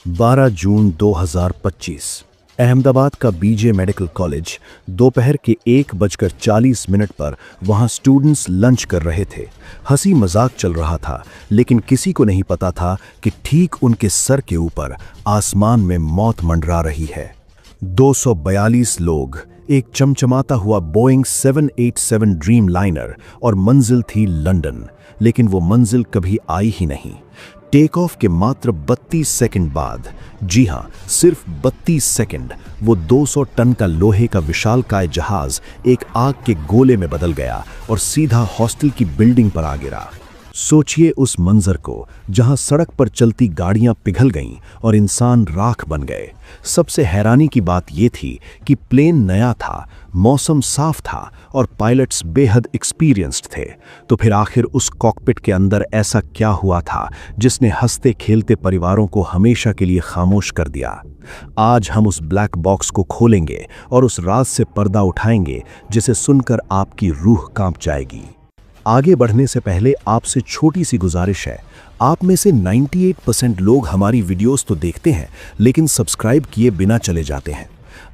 12 जून 2025 अहमदाबाद का बीजे medical college. दोपहर के 1:40 पर वहां स्टूडेंट्स लंच कर रहे थे। हंसी मजाक चल रहा था, लेकिन किसी को नहीं पता था कि ठीक उनके सर के ऊपर आसमान में मौत मंडरा रही है। 242 लोग, एक चमचमाता हुआ बोइंग 787 ड्रीम लाइनर और मंजिल थी लंदन, लेकिन वो मंजिल कभी आई ही नहीं। टेक ऑफ के मात्र 32 सेकंड बाद, जी हां, सिर्फ 32 सेकंड, वो 200 टन का लोहे का विशालकाय जहाज एक आग के गोले में बदल गया और सीधा हॉस्टल की बिल्डिंग पर आ गिरा। सोचिए उस मंजर को, जहां सड़क पर चलती गाड़ियां पिघल गईं और इंसान राख बन गए। सबसे हैरानी की बात यह थी कि प्लेन नया था, मौसम साफ था और पायलट्स बेहद एक्सपीरियंस्ड थे। तो फिर आखिर उस कॉकपिट के अंदर ऐसा क्या हुआ था जिसने हंसते खेलते परिवारों को हमेशा के लिए खामोश कर दिया? आज हम उस ब्लैक बॉक्स को खोलेंगे और उस राज से पर्दा उठाएंगे जिसे सुनकर आपकी रूह कांप जाएगी। आगे बढ़ने से पहले आपसे छोटी सी गुजारिश है। आप में से 98% लोग हमारी वीडियोस तो देखते हैं, लेकिन सब्सक्राइब किए बिना चले जाते हैं।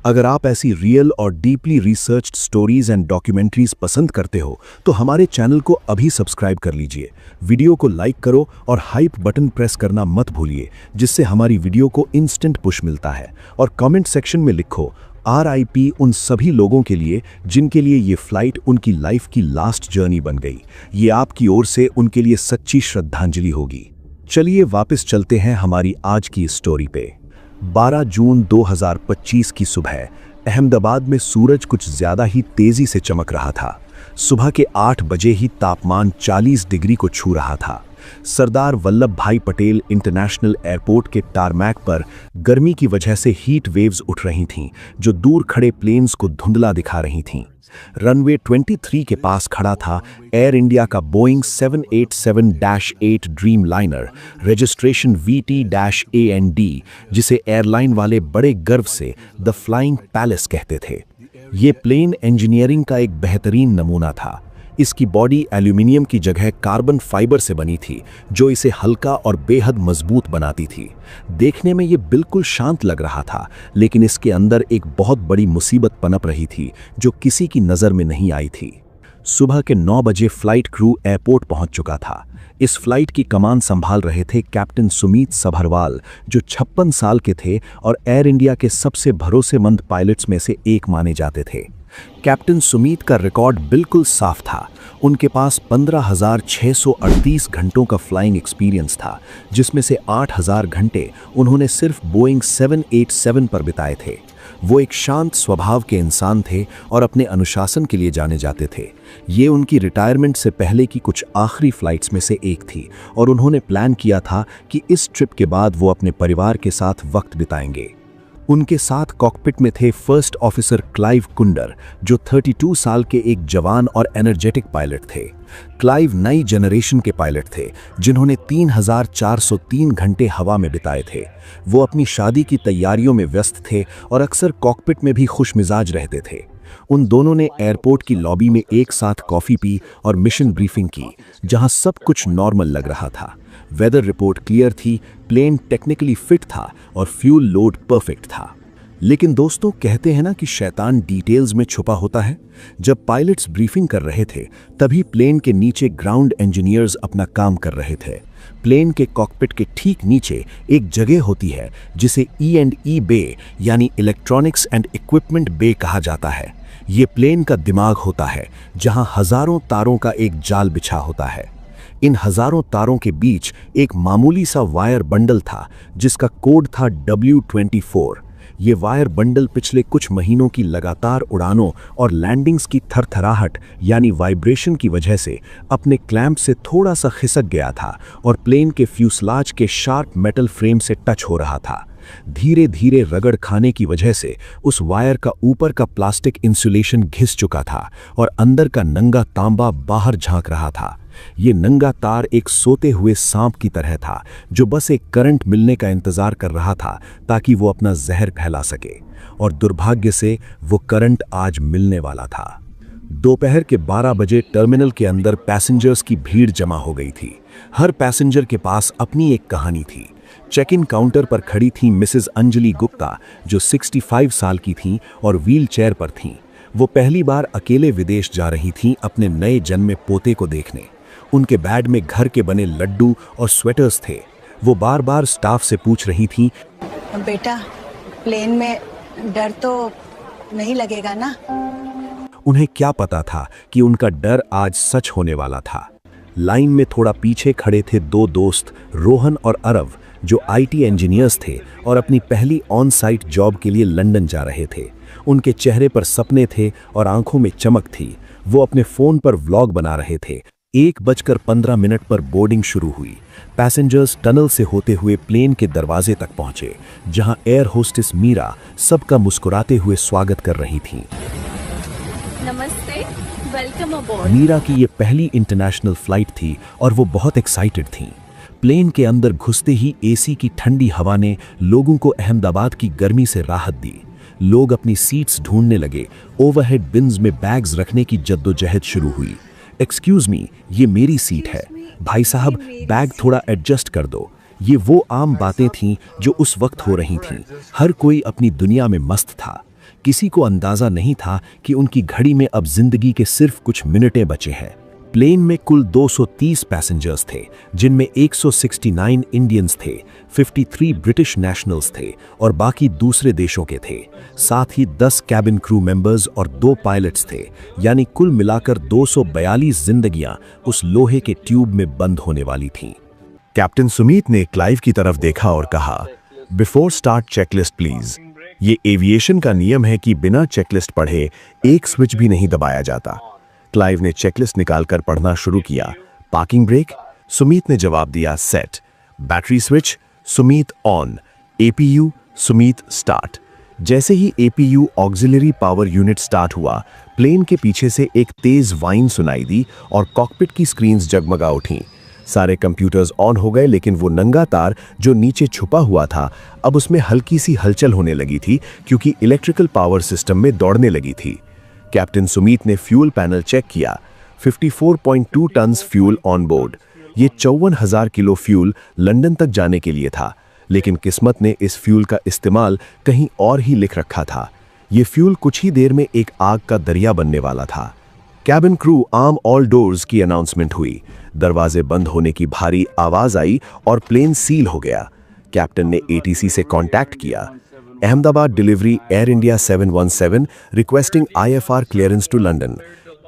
अगर आप ऐसी रियल और deeply researched stories and documentaries पसंद करते हो तो हमारे चैनल को अभी सब्सक्राइब कर लीजिए। वीडियो को लाइक करो और हाइप बटन प्रेस करना मत भूलिए, जिससे हमारी वीडियो को इंस्टेंट पुश मिलता है। और कमेंट सेक्शन में लिखो RIP उन सभी लोगों के लिए जिनके लिए ये फ्लाइट उनकी लाइफ की लास्ट जर्नी बन गई। ये आपकी ओर से उनके लिए सच्ची श्रद्धांजलि होगी। चलिए वापस चलते हैं हमारी आज की स्टोरी पे। 12 जून 2025 की सुबह अहमदाबाद में सूरज कुछ ज्यादा ही तेजी से चमक रहा था। सुबह के 8 बजे ही तापमान 40 डिग्री को छू रहा था। सरदार वल्लभ भाई पटेल इंटरनेशनल एयरपोर्ट के टारमैक पर गर्मी की वजह से हीट वेव्स उठ रही थीं, जो दूर खड़े प्लेन्स को धुंधला दिखा रही थीं। रनवे 23 के पास खड़ा था एयर इंडिया का Boeing 787-8 dream liner, registration VT-AND, जिसे एयरलाइन वाले बड़े गर्व से द फ्लाइंग पैलेस कहते थे। ये प्लेन इंजीनियरिंग का एक बेहतरीन नमूना था। इसकी बॉडी एल्यूमिनियम की जगह कार्बन फाइबर से बनी थी, जो इसे हल्का और बेहद मजबूत बनाती थी। देखने में ये बिल्कुल शांत लग रहा था, लेकिन इसके अंदर एक बहुत बड़ी मुसीबत पनप रही थी जो किसी की नज़र में नहीं आई थी। सुबह के 9 बजे फ्लाइट क्रू एयरपोर्ट पहुंच चुका था। इस फ्लाइट की कमान संभाल रहे थे कैप्टन सुमीत सभरवाल, जो 56 साल के थे और एयर इंडिया के सबसे भरोसेमंद पायलट्स में से एक माने जाते थे। कैप्टन सुमीत का रिकॉर्ड बिल्कुल साफ था। उनके पास 15,638 घंटों का फ्लाइंग एक्सपीरियंस था, जिसमें से 8,000 घंटे उन्होंने सिर्फ बोइंग 787 पर बिताए थे। वो एक शांत स्वभाव के इंसान थे और अपने अनुशासन के लिए जाने जाते थे। ये उनकी रिटायरमेंट से पहले की कुछ आखिरी फ्लाइट्स में से एक थी और उन्होंने प्लान किया था कि इस ट्रिप के बाद वो अपने परिवार के साथ वक्त बिताएंगे। उनके साथ कॉकपिट में थे फर्स्ट ऑफिसर क्लाइव कुंडर, जो 32 साल के एक जवान और एनर्जेटिक पायलट थे। क्लाइव नई जनरेशन के पायलट थे, जिन्होंने 3,403 घंटे हवा में बिताए थे। वो अपनी शादी की तैयारियों में व्यस्त थे और अक्सर कॉकपिट में भी खुशमिजाज रहते थे। उन दोनों ने एयरपोर्ट की लॉबी में एक साथ कॉफी पी और मिशन ब्रीफिंग की, जहां सब कुछ नॉर्मल लग रहा था। वेदर रिपोर्ट क्लियर थी, प्लेन टेक्निकली फिट था और फ्यूल लोड परफेक्ट था। लेकिन दोस्तों, कहते हैं ना कि शैतान डिटेल्स में छुपा होता है। जब पायलट्स ब्रीफिंग कर रहे थे, तभी प्लेन के नीचे ग्राउंड इंजीनियर्स अपना काम कर रहे थे। प्लेन के कॉकपिट के ठीक नीचे एक जगह होती है जिसे E&E बे यानी इलेक्ट्रॉनिक्स एंड इक्विपमेंट बे कहा जाता है। ये प्लेन का दिमाग होता है, जहां हजारों तारों का एक जाल बिछा होता है। इन हजारों तारों के बीच एक मामूली सा वायर बंडल था, जिसका कोड था W24। ये वायर बंडल पिछले कुछ महीनों की लगातार उड़ानों और लैंडिंग्स की थरथराहट यानी वाइब्रेशन की वजह से अपने क्लैंप से थोड़ा सा खिसक गया था और प्लेन के फ्यूसलाज के शार्प मेटल फ्रेम से टच हो रहा था। धीरे धीरे रगड़ खाने की वजह से उस वायर का ऊपर का प्लास्टिक इंसुलेशन घिस चुका था और अंदर का नंगा तांबा बाहर झांक रहा था। ये नंगा तार एक सोते हुए सांप की तरह था, जो बस एक करंट मिलने का इंतजार कर रहा था ताकि वो अपना जहर फैला सके। और दुर्भाग्य से वो करंट आज मिलने वाला था। दोपहर के 12 बजे टर्मिनल के अंदर पैसेंजर्स की भीड़ जमा हो गई थी। हर पैसेंजर के पास अपनी एक कहानी थी। चेक इन काउंटर पर खड़ी थीं मिसेस अंजलि गुप्ता, जो 65 साल की थीं और व्हील चेयर पर थीं। वो पहली बार अकेले विदेश जा रही थीं अपने नए जन्मे पोते को देखने। उनके बैग में घर के बने लड्डू और स्वेटर्स थे। वो बार बार स्टाफ से पूछ रही थीं, बेटा प्लेन में डर तो नहीं लगेगा ना? उन्हें क्या पता था कि उनका डर आज सच होने वाला था। लाइन में थोड़ा पीछे खड़े थे दो दोस्त, रोहन और अरव, जो आईटी इंजीनियर्स थे और अपनी पहली ऑन साइट जॉब के लिए लंदन जा रहे थे। उनके चेहरे पर सपने थे और आंखों में चमक थी। वो अपने फोन पर व्लॉग बना रहे थे। 1:15 पर बोर्डिंग शुरू हुई। पैसेंजर्स टनल से होते हुए प्लेन के दरवाजे तक पहुंचे, जहां एयर होस्टेस मीरा सबका मुस्कुराते हुए स्वागत कर रही थीं। नमस्ते, वेलकम अबॉर्ड। मीरा की ये पहली इंटरनेशनल फ्लाइट थी और वो बहुत एक्साइटेड थीं। प्लेन के अंदर घुसते ही एसी की ठंडी हवा ने लोगों को अहमदाबाद की गर्मी से राहत दी। लोग अपनी सीट्स ढूंढने लगे। ओवरहेड बिन्स में बैग्स रखने की जद्दोजहद शुरू हुई। एक्सक्यूज मी, ये मेरी सीट है। भाई साहब, बैग थोड़ा एडजस्ट कर दो। ये वो आम बातें थीं जो उस वक्त हो रही थीं। हर कोई अपनी दुनिया में मस्त था। किसी को अंदाजा नहीं था कि उनकी घड़ी में अब जिंदगी के सिर्फ कुछ मिनटें बचे हैं। प्लेन में कुल 230 पैसेंजर्स थे, जिनमें 169 इंडियंस थे, 53 ब्रिटिश नेशनल्स थे और बाकी दूसरे देशों के थे। साथ ही 10 कैबिन क्रू मेंबर्स और 2 पायलट्स थे, यानी कुल मिलाकर 242 जिंदगियां उस लोहे के ट्यूब में बंद होने वाली थीं। कैप्टन सुमीत ने क्लाइव की तरफ देखा और कहा, बिफोर स्टार्ट चेकलिस्ट प्लीज। ये एविएशन का नियम है कि बिना चेकलिस्ट पढ़े एक स्विच भी नहीं दबाया जाता। क्लाइव ने चेकलिस्ट निकालकर पढ़ना शुरू किया। पार्किंग ब्रेक, सुमीत ने जवाब दिया set. Battery switch, Sumeet on. APU, Sumeet start. जैसे ही APU auxiliary power unit start हुआ, प्लेन के पीछे से एक तेज वाइन सुनाई दी और कॉकपिट की स्क्रीन्स जगमगा उठीं। सारे कंप्यूटर्स ऑन हो गए, लेकिन वो नंगा तार जो नीचे छुपा हुआ था, अब उसमें हल्की सी हलचल होने लगी थी, क्योंकि इलेक्ट्रिकल पावर सिस्टम में दौड़ने लगी थी। कैप्टन सुमीत ने फ्यूल पैनल चेक किया। 54.2 टन्स फ्यूल ऑन बोर्ड। ये 54,000 किलो फ्यूल लंदन तक जाने के लिए था, लेकिन किस्मत ने इस फ्यूल का इस्तेमाल कहीं और ही लिख रखा था। ये फ्यूल कुछ ही देर में एक आग का दरिया बनने वाला था। Cabin crew arm all doors की अनाउंसमेंट हुई। दरवाजे बंद होने की भारी आवाज आई और प्लेन सील हो गया। कैप्टन ने एटीसी से कांटेक्ट किया। Ahmedabad delivery Air India 717 requesting IFR clearance to London.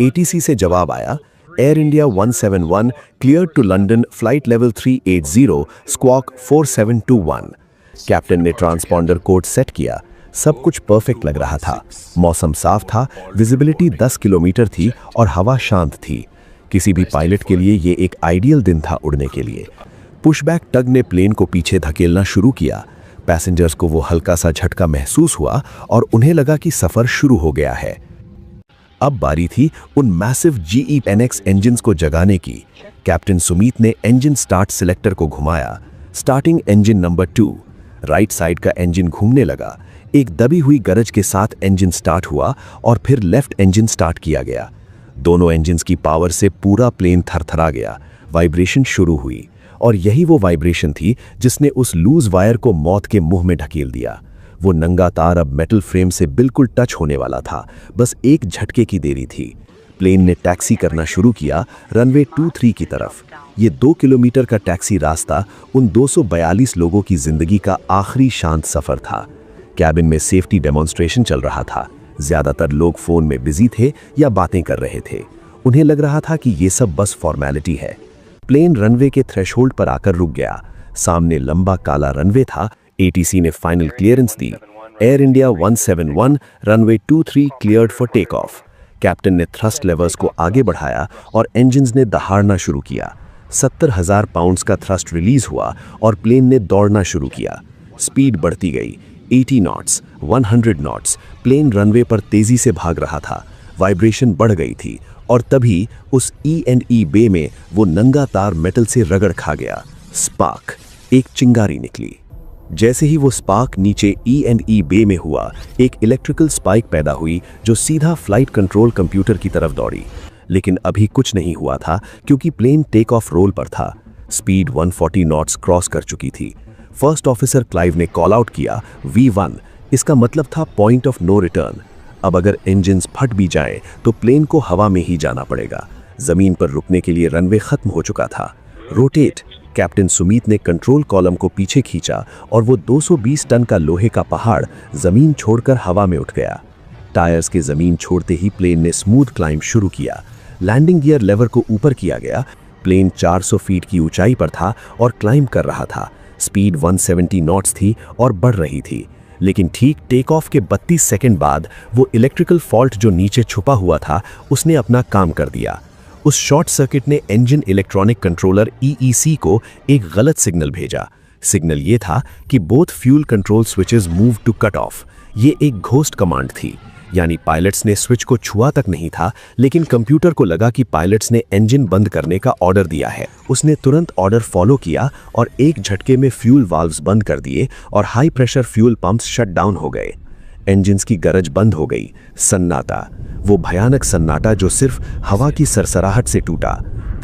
ATC से जवाब आया, Air India 171 clear to London, flight level 380, squawk 4721। Captain ने ट्रांसपॉन्डर कोड सेट किया। सब कुछ परफेक्ट लग रहा था। मौसम साफ था, विजिबिलिटी 10 किलोमीटर थी और हवा शांत थी। किसी भी पायलट के लिए ये एक आइडियल दिन था उड़ने के लिए। पुशबैक टग ने प्लेन को पीछे धकेलना शुरू किया। पैसेंजर्स को वो हल्का सा झटका महसूस हुआ और उन्हें लगा कि सफर शुरू हो गया है। अब बारी थी उन मैसिव GE10X इंजन्स को जगाने की। कैप्टन सुमीत ने इंजन स्टार्ट सिलेक्टर को घुमाया। Starting engine number 2। Right side का इंजन घूमने लगा। एक दबी हुई गरज के साथ इंजन स्टार्ट हुआ और फिर लेफ्ट इंजन स्टार्ट किया गया। दोनों इंजन्स की पावर से पूरा प्लेन थरथरा गया। वाइब्रेशन शुरू हुई और यही वो वाइब्रेशन थी जिसने उस लूज वायर को मौत के मुंह में ढकेल दिया। वो नंगा तार अब मेटल फ्रेम से बिल्कुल टच होने वाला था। बस एक झटके की देरी थी। प्लेन ने टैक्सी करना शुरू किया रनवे 23 की तरफ। ये 2 किलोमीटर का टैक्सी रास्ता उन 242 लोगों की जिंदगी का आखिरी शांत सफर था। कैबिन में सेफ्टी डेमोन्स्ट्रेशन चल रहा था। ज्यादातर लोग फोन में बिजी थे या बातें कर रहे थे। उन्हें लग रहा था कि ये सब बस फॉर्मेलिटी है। प्लेन रनवे के थ्रेशोल्ड पर आकर रुक गया। सामने लंबा काला रनवे था। एटीसी ने फाइनल क्लियरेंस दी। Air India 171 runway 23 cleared for take off. Captain ने थ्रस्ट लेवर्स को आगे बढ़ाया और इंजन्स ने दहाड़ना शुरू किया। 70,000 पाउंड्स का थ्रस्ट रिलीज हुआ और प्लेन ने दौड़ना शुरू किया। स्पीड बढ़ती गई। 80 नॉट्स, 100 नॉट्स। प्लेन रनवे पर तेजी से भाग रहा था। वाइब्रेशन बढ़ गई थी और तभी उस E&E बे में वो नंगा तार मेटल से रगड़ खा गया। स्पार्क, एक चिंगारी निकली। जैसे ही वो स्पार्क नीचे E&E बे में हुआ, एक इलेक्ट्रिकल स्पाइक पैदा हुई जो सीधा फ्लाइट कंट्रोल कंप्यूटर की तरफ दौड़ी। लेकिन अभी कुछ नहीं हुआ था क्योंकि प्लेन टेक ऑफ रोल पर था। स्पीड 140 नॉट्स क्रॉस कर चुकी थी। फर्स्ट ऑफिसर क्लाइव ने कॉल आउट किया V1। इसका मतलब था पॉइंट ऑफ नो रिटर्न। अब अगर इंजन्स फट भी जाएं तो प्लेन को हवा में ही जाना पड़ेगा। जमीन पर रुकने के लिए रनवे खत्म हो चुका था। रोटेट। कैप्टन सुमीत ने कंट्रोल कॉलम को पीछे खींचा और वो 220 टन का लोहे का पहाड़ जमीन छोड़कर हवा में उठ गया। टायर्स के जमीन छोड़ते ही प्लेन ने स्मूथ क्लाइंब शुरू किया। लैंडिंग गियर लेवर को ऊपर किया गया। प्लेन 400 फीट की ऊंचाई पर था और क्लाइंब कर रहा था। स्पीड 170 नॉट्स थी और बढ़ रही थी। लेकिन ठीक टेक ऑफ के 32 सेकंड बाद वो इलेक्ट्रिकल फॉल्ट जो नीचे छुपा हुआ था उसने अपना काम कर दिया। उस शॉर्ट सर्किट ने इंजन इलेक्ट्रॉनिक कंट्रोलर EEC को एक गलत सिग्नल भेजा। सिग्नल ये था कि both fuel control switches move to cut off. ये एक घोस्ट कमांड थी, यानी पायलट्स ने स्विच को छुआ तक नहीं था, लेकिन कंप्यूटर को लगा कि पायलट्स ने इंजन बंद करने का ऑर्डर दिया है। उसने तुरंत ऑर्डर फॉलो किया और एक झटके में फ्यूल वाल्व्स बंद कर दिए और high pressure fuel pumps shut down हो गए। इंजन्स की गरज बंद हो गई। सन्नाटा, वो भयानक सन्नाटा जो सिर्फ हवा की सरसराहट से टूटा।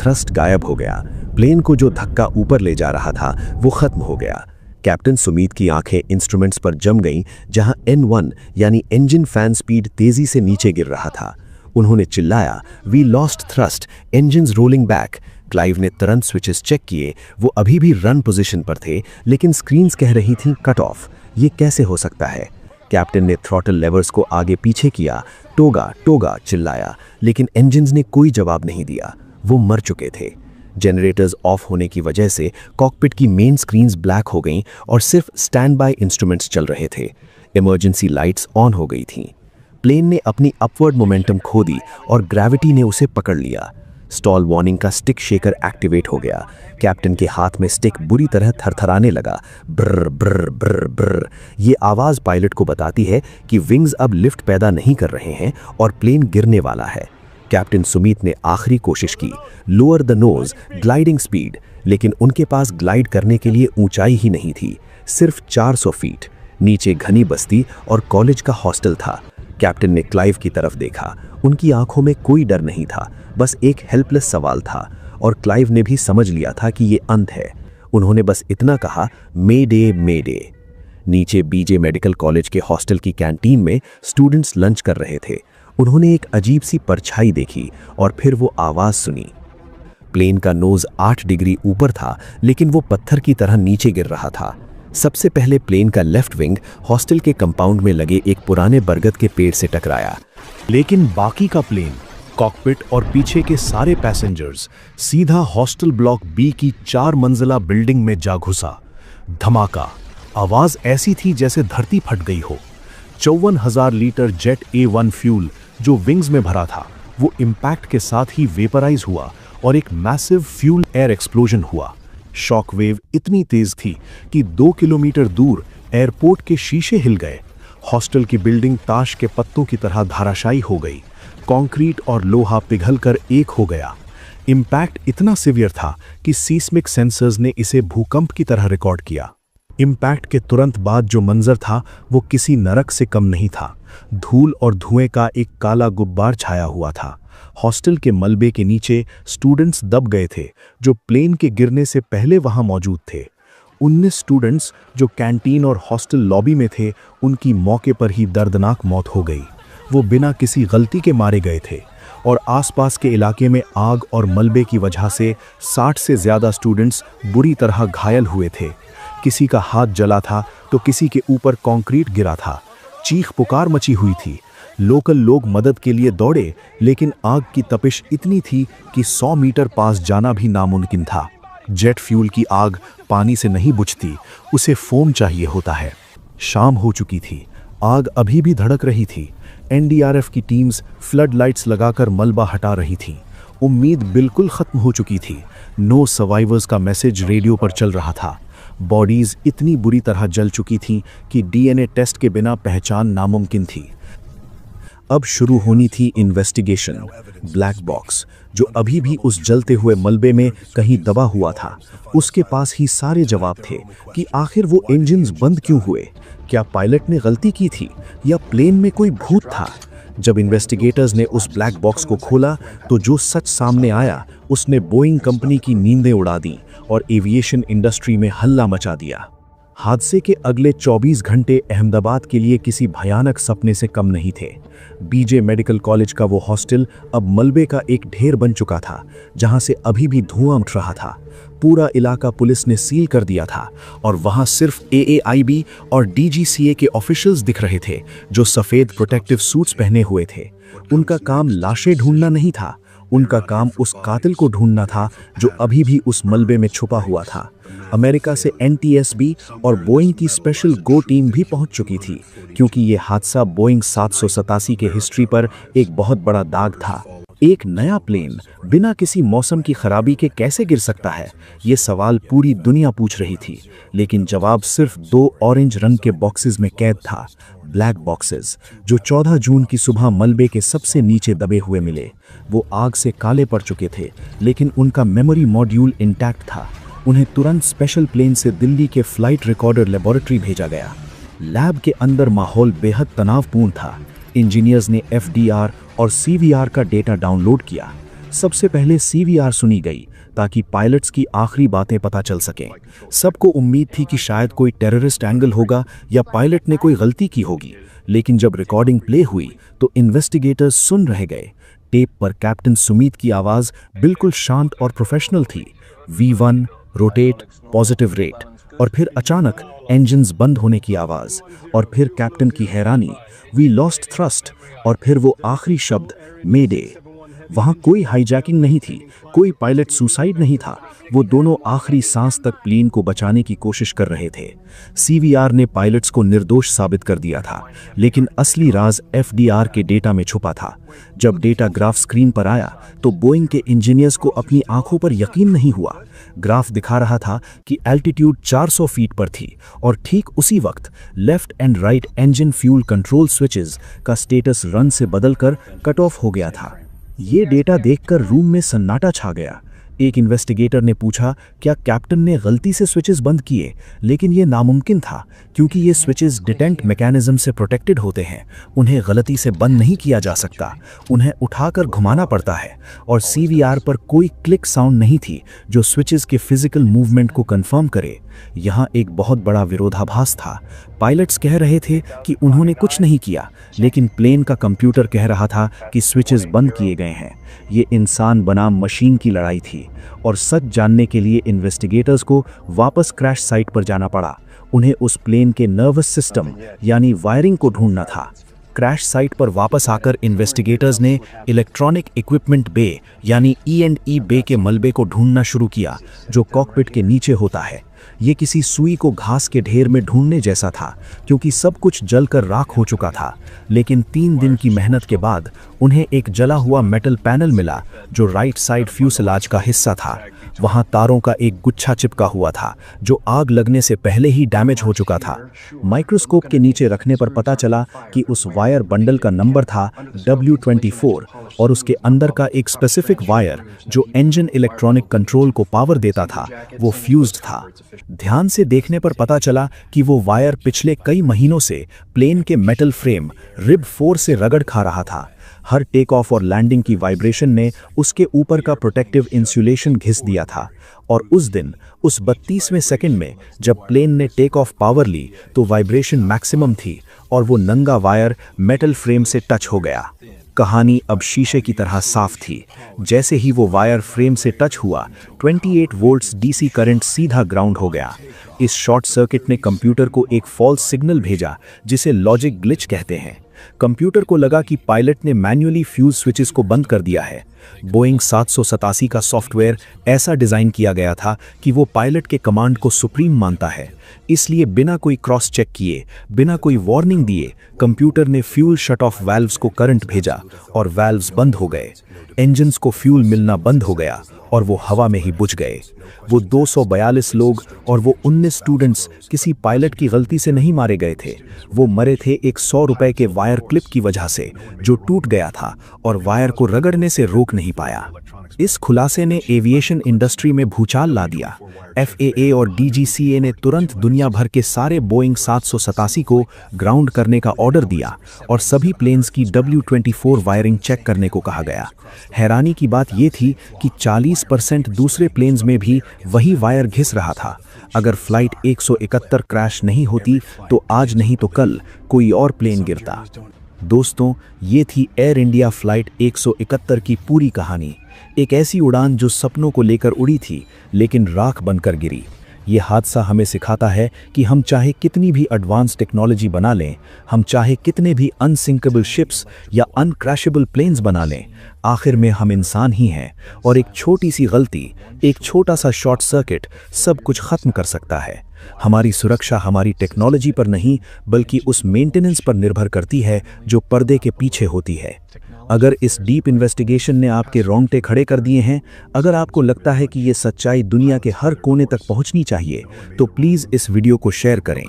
थ्रस्ट गायब हो गया। प्लेन को जो धक्का ऊपर ले जा रहा था वो खत्म हो गया। कैप्टन सुमीत की आंखें इंस्ट्रूमेंट्स पर जम गईं, जहां N1 यानी इंजन फैन स्पीड तेजी से नीचे गिर रहा था। उन्होंने चिल्लाया, we lost thrust, engines rolling back. Clive ने तुरंत स्विचेस चेक किए। वो अभी भी रन पोजीशन पर थे, लेकिन स्क्रीन्स कह रही थीं कट ऑफ। ये कैसे हो सकता है? कैप्टन ने थ्रॉटल लेवर्स को आगे पीछे किया। टोगा टोगा चिल्लाया, लेकिन इंजन्स ने कोई जवाब नहीं दिया। वो मर चुके थे। जनरेटर्स ऑफ होने की वजह से कॉकपिट की मेन स्क्रीन्स ब्लैक हो गईं और सिर्फ स्टैंड बाय इंस्ट्रूमेंट्स चल रहे थे। इमरजेंसी लाइट्स ऑन हो गई थीं। प्लेन ने अपनी अपवर्ड मोमेंटम खो दी और ग्रेविटी ने उसे पकड़ लिया। स्टॉल वार्निंग का स्टिक शेकर एक्टिवेट हो गया। कैप्टन के हाथ में स्टिक बुरी तरह थरथराने लगा। ब्र ब्र ब्र ब्र। ये आवाज़ पायलट को बताती है कि विंग्स अब लिफ्ट पैदा नहीं कर रहे हैं और प्लेन गिरने वाला है। कैप्टन सुमीत ने आखिरी कोशिश की, lower the nose, gliding speed, लेकिन उनके पास ग्लाइड करने के लिए ऊंचाई ही नहीं थी। सिर्फ 400 फीट। नीचे घनी बस्ती और कॉलेज का हॉस्टल था। कैप्टन ने क्लाइव की तरफ देखा। उनकी आंखों में कोई डर नहीं था, बस एक हेल्पलेस सवाल था, और क्लाइव ने भी समझ लिया था कि ये अंत है। उन्होंने बस इतना कहा, मे डे मे डे। नीचे BJ मेडिकल कॉलेज के हॉस्टल की कैंटीन में स्टूडेंट्स लंच कर रहे थे। उन्होंने एक अजीब सी परछाई देखी और फिर वो आवाज सुनी। प्लेन का नोज 8 डिग्री ऊपर था, लेकिन वो पत्थर की तरह नीचे गिर रहा था। सबसे पहले प्लेन का लेफ्ट विंग हॉस्टल के कंपाउंड में लगे एक पुराने बरगद के पेड़ से टकराया, लेकिन बाकी का प्लेन, कॉकपिट और पीछे के सारे पैसेंजर्स सीधा हॉस्टल ब्लॉक B की 4 मंजिला बिल्डिंग में जा घुसा। धमाका। आवाज ऐसी थी जैसे धरती फट गई हो। 54,000 लीटर जेट A1 फ्यूल जो विंग्स में भरा था, वो इम्पैक्ट के साथ ही वेपराइज हुआ और एक मैसिव फ्यूल एयर एक्सप्लोजन हुआ। शॉक वेव इतनी तेज थी कि 2 किलोमीटर दूर एयरपोर्ट के शीशे हिल गए। हॉस्टल की बिल्डिंग ताश के पत्तों की तरह धाराशायी हो गई। कंक्रीट और लोहा पिघलकर एक हो गया। इम्पैक्ट इतना सिवियर था कि सीस्मिक सेंसर्स ने इसे भूकंप की तरह रिकॉर्ड किया। इम्पैक्ट के तुरंत बाद जो मंजर था वो किसी नरक से कम नहीं था। धूल और धुएं का एक काला गुब्बार छाया हुआ था। हॉस्टल के मलबे के नीचे स्टूडेंट्स दब गए थे जो प्लेन के गिरने से पहले वहां मौजूद थे। 19 स्टूडेंट्स जो कैंटीन और हॉस्टल लॉबी में थे, उनकी मौके पर ही दर्दनाक मौत हो गई। वो बिना किसी गलती के मारे गए थे और आसपास के इलाके में आग और मलबे की वजह से 60 से ज़्यादा स्टूडेंट्स बुरी तरह घायल हुए थे। किसी का हाथ जला था तो किसी के ऊपर कंक्रीट गिरा था। चीख पुकार मची हुई थी। लोकल लोग मदद के लिए दौड़े, लेकिन आग की तपिश इतनी थी कि 100 मीटर पास जाना भी नामुमकिन था। जेट फ्यूल की आग पानी से नहीं बुझती, उसे फोम चाहिए होता है। शाम हो चुकी थी। आग अभी भी धड़क रही थी। NDRF की टीम्स फ्लड लाइट्स लगाकर मलबा हटा रही थीं। उम्मीद बिल्कुल खत्म हो चुकी थी। नो सर्वाइवर्स का मैसेज रेडियो पर चल रहा था। बॉडीज इतनी बुरी तरह जल चुकी थीं कि DNA टेस्ट के बिना पहचान नामुमकिन थी। अब शुरू होनी थी इन्वेस्टिगेशन। ब्लैक बॉक्स जो अभी भी उस जलते हुए मलबे में कहीं दबा हुआ था, उसके पास ही सारे जवाब थे कि आखिर वो इंजन्स बंद क्यों हुए। क्या पायलट ने गलती की थी या प्लेन में कोई भूत था? जब इन्वेस्टिगेटर्स ने उस ब्लैक बॉक्स को खोला तो जो सच सामने आया उसने बोइंग कंपनी की नींदें उड़ा दी और एविएशन इंडस्ट्री में हल्ला मचा दिया। हादसे के अगले 24 घंटे अहमदाबाद के लिए किसी भयानक सपने से कम नहीं थे। बीजे मेडिकल कॉलेज का वो हॉस्टल अब मलबे का एक ढेर बन चुका था, जहां से अभी भी धुआं उठ रहा था। पूरा इलाका पुलिस ने सील कर दिया था और वहां सिर्फ AAIB और DGCA के ऑफिशियल्स दिख रहे थे, जो सफेद प्रोटेक्टिव सूट्स पहने हुए थे। उनका काम लाशें ढूंढना नहीं था, उनका काम उस कातिल को ढूंढना था जो अभी भी उस मलबे में छुपा हुआ था। अमेरिका से NTSB और बोइंग की स्पेशल गो टीम भी पहुंच चुकी थी, क्योंकि ये हादसा बोइंग 787 के हिस्ट्री पर एक बहुत बड़ा दाग था। एक नया प्लेन बिना किसी मौसम की खराबी के कैसे गिर सकता है, ये सवाल पूरी दुनिया पूछ रही थी, लेकिन जवाब सिर्फ 2 ऑरेंज रंग के बॉक्सेस में कैद था। ब्लैक बॉक्सेस जो 14 जून की सुबह मलबे के सबसे नीचे दबे हुए मिले। वो आग से काले पड़ चुके थे, लेकिन उनका मेमोरी मॉड्यूल इंटैक्ट था। उन्हें तुरंत स्पेशल प्लेन से दिल्ली के फ्लाइट रिकॉर्डर लेबोरेटरी भेजा गया। लैब के अंदर माहौल बेहद तनावपूर्ण था। इंजीनियर्स ने FDR और CVR का डेटा डाउनलोड किया। सबसे पहले CVR सुनी गई ताकि पायलट्स की आखिरी बातें पता चल सकें। सबको उम्मीद थी कि शायद कोई टेररिस्ट एंगल होगा या पायलट ने कोई गलती की होगी, लेकिन जब रिकॉर्डिंग प्ले हुई तो इन्वेस्टिगेटर्स सुन रह गए। टेप पर कैप्टन सुमीत की आवाज़ बिल्कुल शांत और प्रोफेशनल थी। V1 रोटेट पॉजिटिव रेट, और फिर अचानक इंजन्स बंद होने की आवाज़, और फिर कैप्टन की हैरानी, वी लॉस्ट थ्रस्ट, और फिर वो आखिरी शब्द, मेडे। वहाँ कोई हाईजैकिंग नहीं थी, कोई पायलट सुसाइड नहीं था। वो दोनों आखिरी सांस तक प्लेन को बचाने की कोशिश कर रहे थे। CVR ने पायलट्स को निर्दोष साबित कर दिया था, लेकिन असली राज FDR के डेटा में छुपा था। जब डेटा ग्राफ स्क्रीन पर आया तो बोइंग के इंजीनियर्स को अपनी आंखों पर यकीन नहीं हुआ। ग्राफ दिखा रहा था कि एल्टीट्यूड 400 फीट पर थी, और ठीक उसी वक्त left and right engine fuel control switches का स्टेटस रन से बदलकर कट ऑफ हो गया था। ये डेटा देखकर रूम में सन्नाटा छा गया। एक इन्वेस्टिगेटर ने पूछा, क्या कैप्टन ने गलती से स्विचेस बंद किए? लेकिन ये नामुमकिन था, क्योंकि ये स्विचेस डिटेंट मैकेनिज्म से प्रोटेक्टेड होते हैं। उन्हें गलती से बंद नहीं किया जा सकता, उन्हें उठाकर घुमाना पड़ता है। और CVR पर कोई क्लिक साउंड नहीं थी जो स्विचेस के फिजिकल मूवमेंट को कंफर्म करे। यहाँ एक बहुत बड़ा विरोधाभास था। पायलट्स कह रहे थे कि उन्होंने कुछ नहीं किया, लेकिन प्लेन का कंप्यूटर कह रहा था कि स्विचेस बंद किए गए हैं। ये इंसान बनाम मशीन की लड़ाई थी, और सच जानने के लिए इन्वेस्टिगेटर्स को वापस क्रैश साइट पर जाना पड़ा। उन्हें उस प्लेन के नर्वस सिस्टम यानी वायरिंग को ढूंढना था। क्रैश साइट पर वापस आकर इन्वेस्टिगेटर्स ने इलेक्ट्रॉनिक इक्विपमेंट बे यानी E&E बे के मलबे को ढूंढना शुरू किया, जो कॉकपिट के नीचे होता है। ये किसी सुई को घास के ढेर में ढूंढने जैसा था, क्योंकि सब कुछ जलकर राख हो चुका था। लेकिन 3 दिन की मेहनत के बाद उन्हें एक जला हुआ मेटल पैनल मिला, जो राइट साइड फ्यूसलाज का हिस्सा था। वहां तारों का एक गुच्छा चिपका हुआ था, जो आग लगने से पहले ही डैमेज हो चुका था। माइक्रोस्कोप के नीचे रखने पर पता चला कि उस वायर बंडल का नंबर था W24, और उसके अंदर का एक स्पेसिफिक वायर जो इंजन इलेक्ट्रॉनिक कंट्रोल को पावर देता था, वो फ्यूज्ड था। ध्यान से देखने पर पता चला कि वो वायर पिछले कई महीनों से प्लेन के मेटल फ्रेम रिब 4 से रगड़ खा रहा था। हर टेक ऑफ और लैंडिंग की वाइब्रेशन ने उसके ऊपर का प्रोटेक्टिव इंसुलेशन घिस दिया था। और उस दिन, उस 32वें सेकंड में जब प्लेन ने टेक ऑफ पावर ली, तो वाइब्रेशन मैक्सिमम थी और वो नंगा वायर मेटल फ्रेम से टच हो गया। कहानी अब शीशे की तरह साफ थी। जैसे ही वो वायर फ्रेम से टच हुआ, 28 वोल्ट्स DC करंट सीधा ग्राउंड हो गया। इस शॉर्ट सर्किट ने कंप्यूटर को एक फॉल्स सिग्नल भेजा, जिसे लॉजिक ग्लिच कहते हैं। कंप्यूटर को लगा कि पायलट ने मैन्युअली फ्यूज स्विचेस को बंद कर दिया है। बोइंग 787 का सॉफ्टवेयर ऐसा डिज़ाइन किया गया था कि वो पायलट के कमांड को सुप्रीम मानता है। इसलिए बिना कोई क्रॉस चेक किए, बिना कोई वार्निंग दिए, कंप्यूटर ने फ्यूल शट ऑफ वाल्व्स को करंट भेजा और वाल्व्स बंद हो गए। इंजन्स को फ्यूल मिलना बंद हो गया और वो हवा में ही बुझ गए। वो 242 लोग और वो 19 स्टूडेंट्स किसी पायलट की गलती से नहीं मारे गए थे। वो मरे थे एक 100 रुपए के वायर क्लिप की वजह से, जो टूट गया था और वायर को रगड़ने से रोक नहीं पाया। इस खुलासे ने एविएशन इंडस्ट्री में भूचाल ला दिया। FAA और DGCA ने तुरंत दुनिया भर के सारे बोइंग 787 को ग्राउंड करने का ऑर्डर दिया और सभी प्लेन्स की W24 वायरिंग चेक करने को कहा गया। हैरानी की बात यह थी कि 40% दूसरे प्लेन्स में भी वही वायर घिस रहा था। अगर फ्लाइट 171 क्रैश नहीं होती तो आज नहीं तो कल कोई और प्लेन गिरता। दोस्तों, ये थी एयर इंडिया फ्लाइट 171 की पूरी कहानी। एक ऐसी उड़ान जो सपनों को लेकर उड़ी थी लेकिन राख बनकर गिरी। ये हादसा हमें सिखाता है कि हम चाहे कितनी भी एडवांस टेक्नोलॉजी बना लें, हम चाहे कितने भी अनसिंकेबल शिप्स या अनक्रैशेबल प्लेन्स बना लें, आखिर में हम इंसान ही हैं और एक छोटी सी गलती, एक छोटा सा शॉर्ट सर्किट सब कुछ खत्म कर सकता है। हमारी सुरक्षा हमारी टेक्नोलॉजी पर नहीं बल्कि उस मेंटेनेंस पर निर्भर करती है जो पर्दे के पीछे होती है। अगर इस डीप इन्वेस्टिगेशन ने आपके रोंगटे खड़े कर दिए हैं, अगर आपको लगता है कि ये सच्चाई दुनिया के हर कोने तक पहुंचनी चाहिए, तो प्लीज़ इस वीडियो को शेयर करें।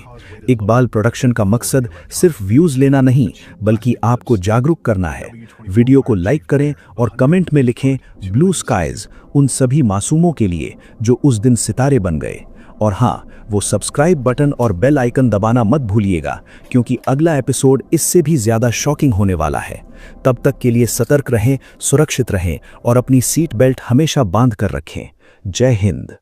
इकबाल प्रोडक्शन का मकसद सिर्फ व्यूज़ लेना नहीं बल्कि आपको जागरूक करना है। वीडियो को लाइक करें और कमेंट में लिखें ब्लू स्काइज उन सभी मासूमों के लिए जो उस दिन सितारे बन गए। और हाँ, वो सब्सक्राइब बटन और बेल आइकन दबाना मत भूलिएगा क्योंकि अगला एपिसोड इससे भी ज़्यादा शॉकिंग होने वाला है। तब तक के लिए सतर्क रहें, सुरक्षित रहें और अपनी सीट बेल्ट हमेशा बांध कर रखें। जय हिंद।